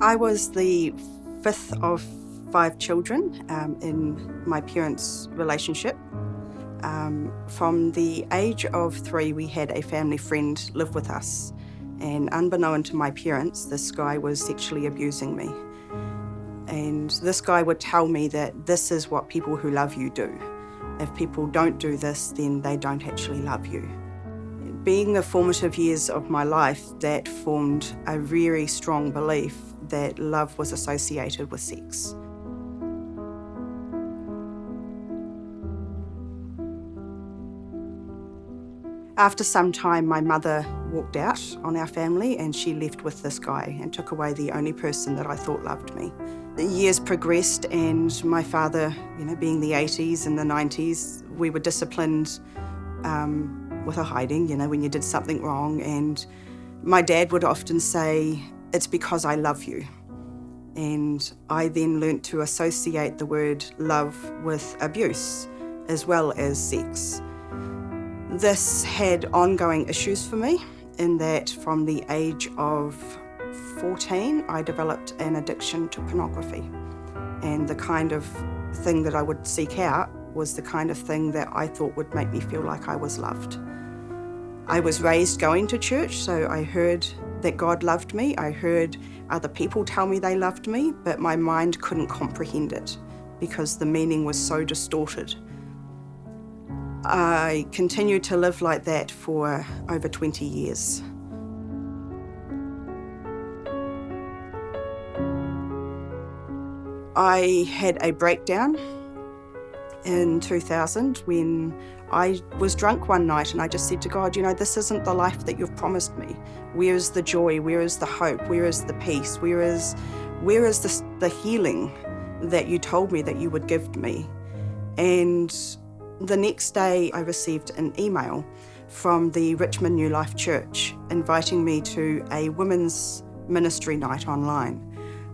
I was the fifth of 5 children in my parents' relationship. From the age of 3, we had a family friend live with us, and unbeknown to my parents, this guy was sexually abusing me. And this guy would tell me that this is what people who love you do. If people don't do this, then they don't actually love you. Being the formative years of my life, that formed a very strong belief that love was associated with sex. After some time, my mother walked out on our family and she left with this guy and took away the only person that I thought loved me. The years progressed and my father, being the 80s and the 90s, we were disciplined with a hiding, when you did something wrong. And my dad would often say, "It's because I love you." And I then learnt to associate the word love with abuse as well as sex. This had ongoing issues for me in that from the age of 14, I developed an addiction to pornography. And the kind of thing that I would seek out was the kind of thing that I thought would make me feel like I was loved. I was raised going to church, so I heard that God loved me. I heard other people tell me they loved me, but my mind couldn't comprehend it because the meaning was so distorted. I continued to live like that for over 20 years. I had a breakdown in 2000 when I was drunk one night and I just said to God, this isn't the life that you've promised me. Where is the joy? Where is the hope? Where is the peace? Where is the healing that you told me that you would give me? And the next day I received an email from the Richmond New Life Church inviting me to a women's ministry night online.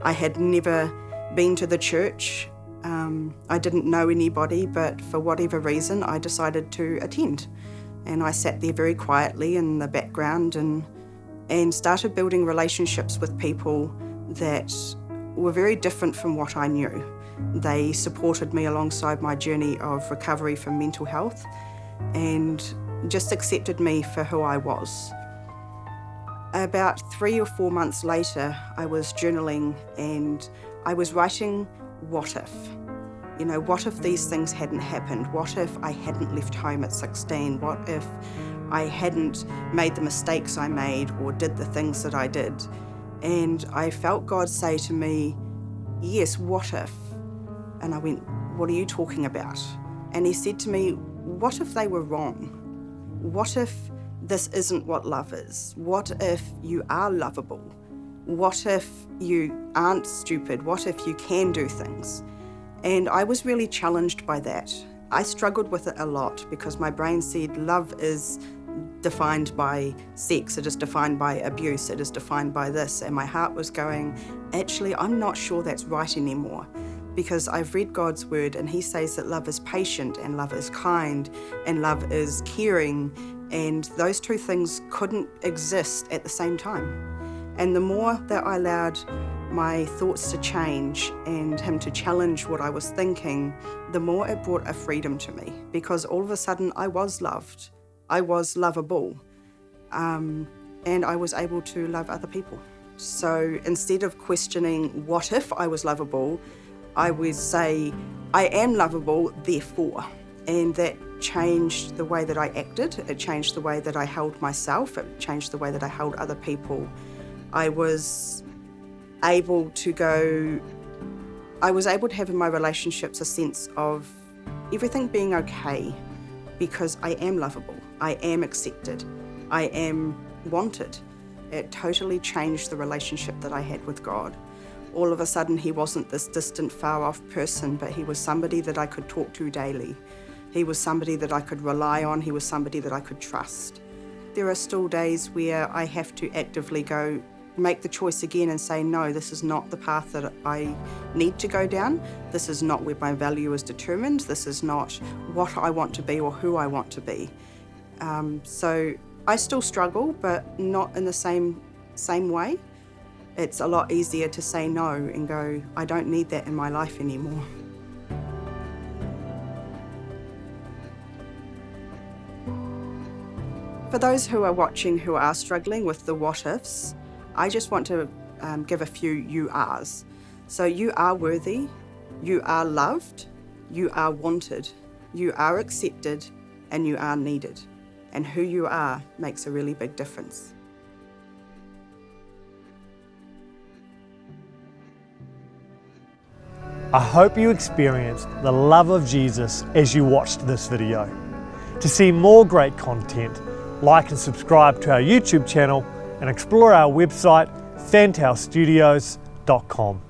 I had never been to the church. I didn't know anybody, but for whatever reason, I decided to attend. And I sat there very quietly in the background and started building relationships with people that were very different from what I knew. They supported me alongside my journey of recovery from mental health and just accepted me for who I was. About 3 or 4 months later, I was journaling and I was writing, what if? What if these things hadn't happened? What if I hadn't left home at 16? What if I hadn't made the mistakes I made or did the things that I did? And I felt God say to me, yes, what if? And I went, what are you talking about? And he said to me, what if they were wrong? What if this isn't what love is? What if you are lovable? What if you aren't stupid? What if you can do things? And I was really challenged by that. I struggled with it a lot because my brain said love is defined by sex, it is defined by abuse, it is defined by this. And my heart was going, actually, I'm not sure that's right anymore because I've read God's word and he says that love is patient and love is kind and love is caring, and those two things couldn't exist at the same time. And the more that I allowed my thoughts to change and him to challenge what I was thinking, the more it brought a freedom to me because all of a sudden I was loved, I was lovable, and I was able to love other people. So instead of questioning what if I was lovable, I would say I am lovable, therefore. And that changed the way that I acted, it changed the way that I held myself, it changed the way that I held other people. I was able to have in my relationships a sense of everything being okay because I am lovable, I am accepted, I am wanted. It totally changed the relationship that I had with God. All of a sudden, he wasn't this distant, far-off person, but he was somebody that I could talk to daily. He was somebody that I could rely on, he was somebody that I could trust. There are still days where I have to actively make the choice again and say, no, this is not the path that I need to go down. This is not where my value is determined. This is not what I want to be or who I want to be. So I still struggle, but not in the same way. It's a lot easier to say no and go, I don't need that in my life anymore. For those who are watching who are struggling with the what ifs, I just want to give a few you ares. So you are worthy, you are loved, you are wanted, you are accepted, and you are needed. And who you are makes a really big difference. I hope you experienced the love of Jesus as you watched this video. To see more great content, like and subscribe to our YouTube channel and explore our website, fantailstudios.com.